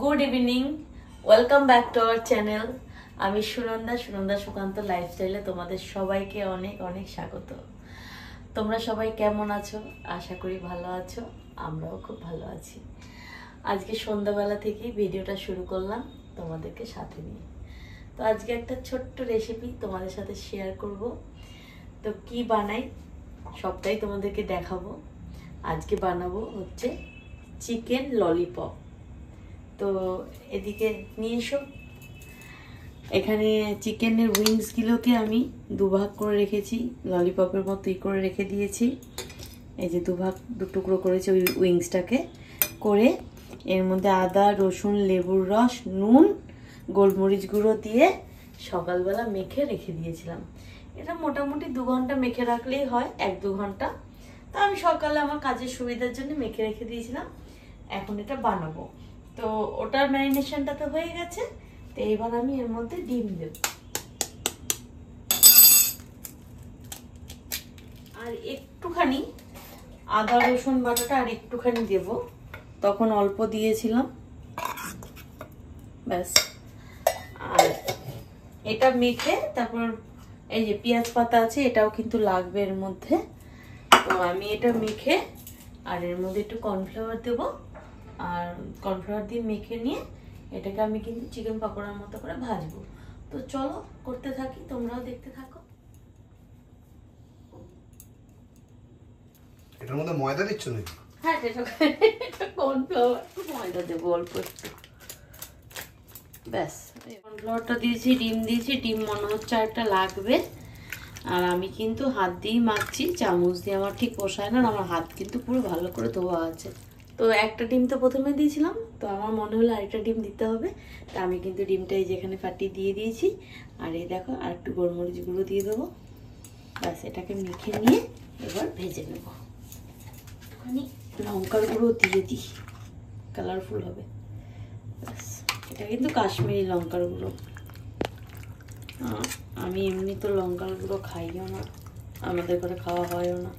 Good evening welcome back to our channel আমি সুনন্দা সুকান্ত লাইফস্টাইলে তোমাদের সবাইকে অনেক অনেক স্বাগত। তোমরা সবাই কেমন আছো? আশা করি ভালো আছো, আমরাও খুব ভালো আছি। আজকে সন্ধ্যাবেলা থেকেই ভিডিওটা শুরু করলাম তোমাদেরকে সাথে নিয়ে। তো আজকে একটা ছোট্ট রেসিপি তোমাদের সাথে শেয়ার করব। তো কি বানাই সবটাই তোমাদেরকে দেখাবো। আজকে বানাবো হচ্ছে চিকেন ললিপপ। তো এদিকে নিয়ে এসো। এখানে চিকেনের উইংসগুলোকে আমি দুভাগ করে রেখেছি, ললিপপের মতোই করে রেখে দিয়েছি। এই যে দু টুকরো করেছি ওই উইংসটাকে করে, এর মধ্যে আদা রসুন লেবুর রস নুন গোলমরিচ গুঁড়ো দিয়ে সকালবেলা মেখে রেখে দিয়েছিলাম। এটা মোটামুটি 2 ঘন্টা মেখে রাখলেই হয়, 1-2 ঘন্টা। তো আমি সকালে আমার কাজের সুবিধার জন্য মেখে রেখে দিয়েছিলাম। এখন এটা বানাবো। তো ওটার ম্যারিনেশনটা তো হয়ে গেছে। তো এইবার আমি এর মধ্যে ডিম দেব আর একটুখানি আদা রসুন বাটাটা আর একটুখানি দেব, তখন অল্প দিয়েছিলাম ব্যাস। আর এটা মেখে তারপর এই যে পেঁয়াজ পাতা আছে এটাও কিন্তু লাগবে এর মধ্যে। তো আমি এটা মেখে আর এর মধ্যে একটু কর্নফ্লাওয়ার দেব, আর কর্নফ্লাওয়ার দিয়ে মেখে নিয়ে এটাকে আমি কিন্তু চিকেন পকোড়ার মতো করে ভাজবো। তো চলো করতে থাকি, তোমরাও দেখতে থাকো। এটার মধ্যে ময়দা দিচ্ছ নাকি? হ্যাঁ, এটা কর্নফ্লাওয়ার, ময়দা দেবো অল্প একটু ব্যাস। কর্নফ্লাওয়ারটা দিয়েছি, ডিম দিয়েছি, ডিম মনে হচ্ছে একটা লাগবে। আর আমি কিন্তু হাত দিয়েই মাখছি, চামচ দিয়ে আমার ঠিক পোষায় না, আমার হাত কিন্তু পুরো ভালো করে ধোয়া আছে। তো একটা ডিম তো প্রথমে দিয়েছিলাম, তো আমার মনে হলো আরেকটা ডিম দিতে হবে। তা আমি কিন্তু ডিমটাই যেখানে ফাটিয়ে দিয়ে দিয়েছি। আর এই দেখো আর একটু গোলমরিচ গুঁড়ো দিয়ে দেবো ব্যাস। এটাকে মেখে নিয়ে এবার ভেজে নেব। একটুখানি লঙ্কার গুঁড়ো দিয়ে দিই, কালারফুল হবে ব্যাস। এটা কিন্তু কাশ্মীরি লঙ্কার গুঁড়ো, আমি এমনি তো লঙ্কার গুঁড়ো খাইও না, আমাদের ঘরে খাওয়া হয়ও না।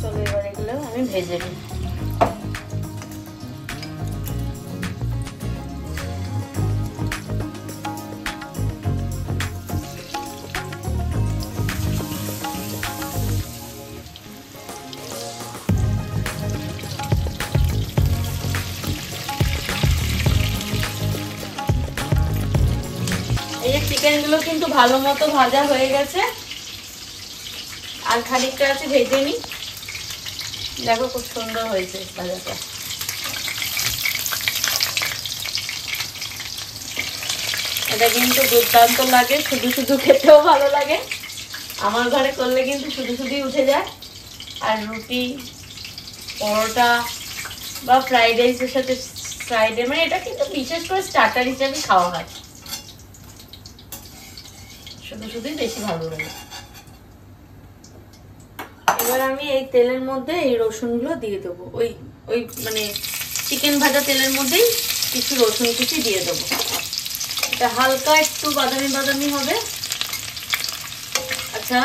চলো এবার এগুলো আমি ভেজে নিই। এই যে চিকেনগুলো কিন্তু ভালো মতো ভাজা হয়ে গেছে, আর খানিকটা আছে ভেজে নিই। দেখো খুব সুন্দর হয়েছে ভাজাটা। এটা কিন্তু দুর্দান্ত লাগে, শুধু শুধু খেতেও ভালো লাগে। আমার ঘরে করলে কিন্তু শুধু শুধুই উঠে যায়। আর রুটি পরোটা বা ফ্রাইড রাইসের সাথে, ফ্রাইডে মানে এটা কিন্তু বিশেষ করে স্টার্টার হিসেবে খাওয়া হয়, শুধু শুধুই বেশি ভালো লাগে। এবার আমি এই তেলের মধ্যে এই রসুনগুলো দিয়ে দেবো, ওই মানে চিকেন ভাজা তেলের মধ্যেই কিছু রসুন কুচি দিয়ে দেবো। এটা হালকা একটু বাদামি বাদামি হবে। আচ্ছা,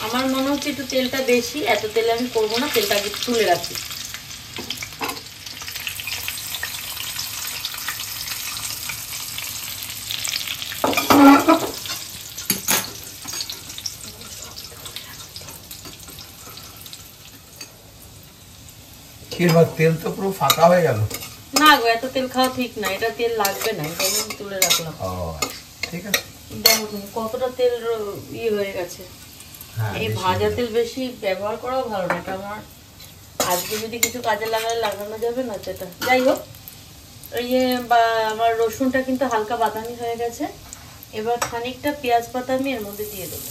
আমার মনে হচ্ছে একটু তেলটা বেশি, এত তেলে আমি করবো না, তেলটা আগে তুলে রাখি। তেল তো পুরো ফাঁকা হয়ে গেল। না গো, এত তেল খাওয়া ঠিক না, এটা তেল লাগবে না, এটা আমি তুলে রাখলাম। ঠিক আছে, দেখো কতটা তেল ইয়ে হয়ে গেছে। এই ভাজা তেল বেশি ব্যবহার করাও ভালো না, এটা আমার আজকে যদি কিছু কাজে লাগানো যাবে না সেটা। যাই হোক, ওই যে আমার রসুনটা কিন্তু হালকা বাদামি হয়ে গেছে। এবার খানিকটা পেঁয়াজ পাতা আমি এর মধ্যে দিয়ে দেবো।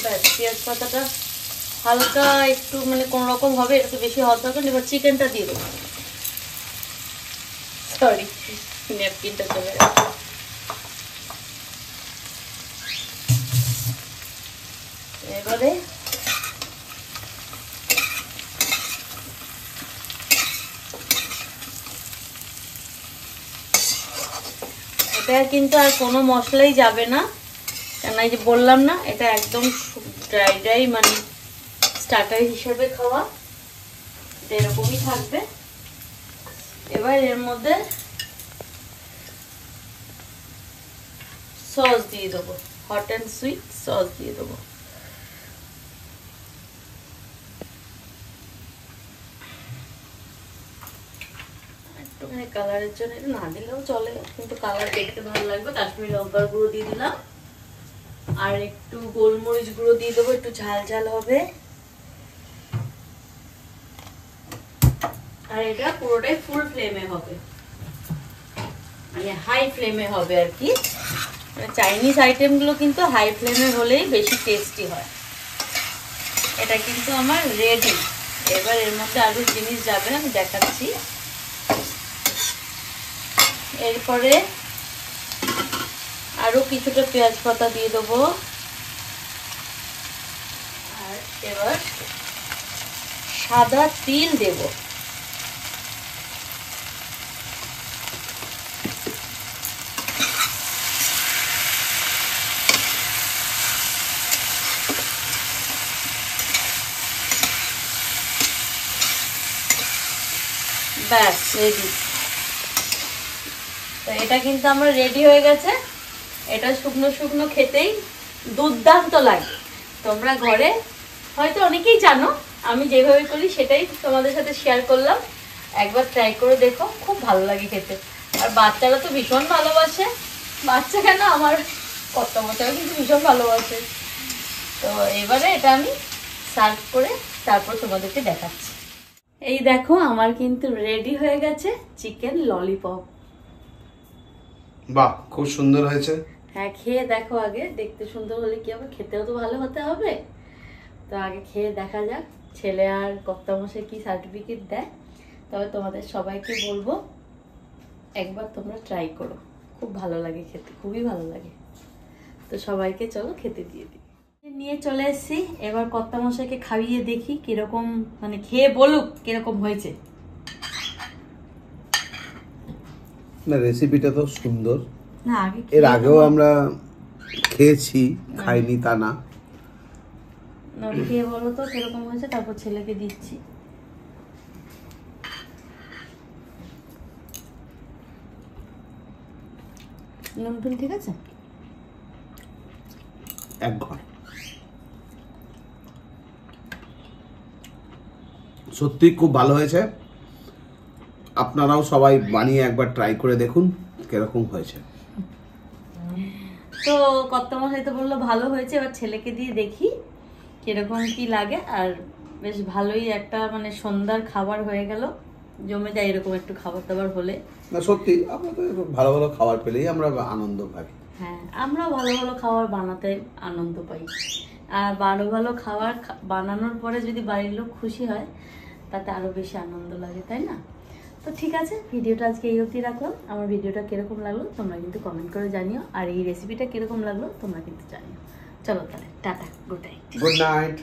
ব্যাস, পেঁয়াজ পাতাটা হালকা একটু মানে কোন রকম হবে, এটা তো বেশি হওয়ার দরকার। এবার চিকেনটা দিয়ে দেবো। সরি, ন্যাপকিনটা চলে গেছে। এরপরে এটা কিন্তু আর কোনো মশলাই যাবে না, কেন এই যে বললাম না এটা একদম ড্রাই ড্রাই, মানে স্টার্টার হিসেবে খাওয়া, এটা এরকমই থাকবে। এবার এর মধ্যে সস দিয়ে দেবো, হট অ্যান্ড সুইট সস দিয়ে দেবো। একটুখানি কালারের জন্য, এটা না দিলেও চলে, কিন্তু কালার দেখতে ভালো লাগবে। কাশ্মীরি লঙ্কার গুঁড়ো দিয়ে দিলাম, আর একটু গোলমরিচ গুঁড়ো দিয়ে দেবো, একটু ঝাল ঝাল হবে। আর এটা পুরোটাই ফুল ফ্লেমে হবে, মানে হাই ফ্লেমে হবে আর কি। চাইনিজ আইটেমগুলো কিন্তু হাই ফ্লেমে হলেই বেশি টেস্টি হয়। এটা কিন্তু আমার রেডি। এবার এর মধ্যে আরো জিনিস যাবে, আমি দেখাচ্ছি। এরপরে আরো কিছুটা পেঁয়াজ পাতা দিয়ে দেবো, আর এবার সাদা তিল দেব। ব্যাস রেডি। তো এটা কিন্তু আমার রেডি হয়ে গেছে। এটা শুকনো শুকনো খেতেই দুর্দান্ত লাগে। তোমরা ঘরে হয়তো অনেকেই জানো, আমি যেভাবে করি সেটাই তোমাদের সাথে শেয়ার করলাম। একবার ট্রাই করে দেখো, খুব ভালো লাগে খেতে। আর বাচ্চারা তো ভীষণ ভালোবাসে, বাচ্চা কেন আমার কর্তামশাইও কিন্তু ভীষণ ভালোবাসে। তো এবারে এটা আমি সার্ভ করে তারপর তোমাদেরকে দেখাচ্ছি। এই দেখো আমার কিন্তু রেডি হয়ে গেছে চিকেন ললিপপ। বাহ, খুব সুন্দর হয়েছে। হ্যাঁ, খেয়ে দেখো আগে। দেখতে সুন্দর হলে কি হবে, খেতেও তো ভালো হতে হবে। তো আগে খেয়ে দেখা যাক ছেলে আর কর্তামশাই কি সার্টিফিকেট দেয়। তবে তোমাদের সবাইকে বলবো একবার তোমরা ট্রাই করো, খুব ভালো লাগে খেতে, খুবই ভালো লাগে। তো সবাইকে চলো খেতে দিয়ে দিই। নিয়ে চলে এসেছি, এবার কর্তামশাইকে খাইয়ে দেখি কিরকম, মানে খেয়ে বলুক কিরকম হয়েছে। না, রেসিপিটা তো সুন্দর। না আগে এর আগেও আমরা খেয়েছি, খাইনি তা না। খেয়ে বলো তো কিরকম হয়েছে, তারপর ছেলেকে দিচ্ছি। নুন টুন ঠিক আছে? এক ঘর সত্যি খুব ভালো হয়েছে। আপনারাও সবাই বানিয়ে একবার ট্রাই করে দেখুন কিরকম হয়েছে। তো কর্তামশাই তো বললো ভালো হয়েছে, এবার ছেলেকে দিয়ে দেখি কিরকম কি লাগে। আর বেশ ভালোই একটা মানে সন্ধ্যার খাবার হয়ে গেল, জমে যায় এরকম একটু খাবার দাবার হলে। না সত্যি, আমরা তো ভালো ভালো খাবার পেলেই আমরা আনন্দ পাই। হ্যাঁ, আমরাও ভালো ভালো খাবার বানাতে আনন্দ পাই। আর ভালো ভালো খাবার বানানোর পরে যদি বাড়ির লোক খুশি হয়, তাতে আরো বেশি আনন্দ লাগে, তাই না? তো ঠিক আছে, ভিডিওটা আজকে এই অবধি রাখলাম। আমার ভিডিওটা কিরকম লাগলো তোমরা কিন্তু কমেন্ট করে জানিও, আর এই রেসিপিটা কিরকম লাগলো তোমরা কিন্তু জানিও। চলো তাহলে tata, good night. Good night.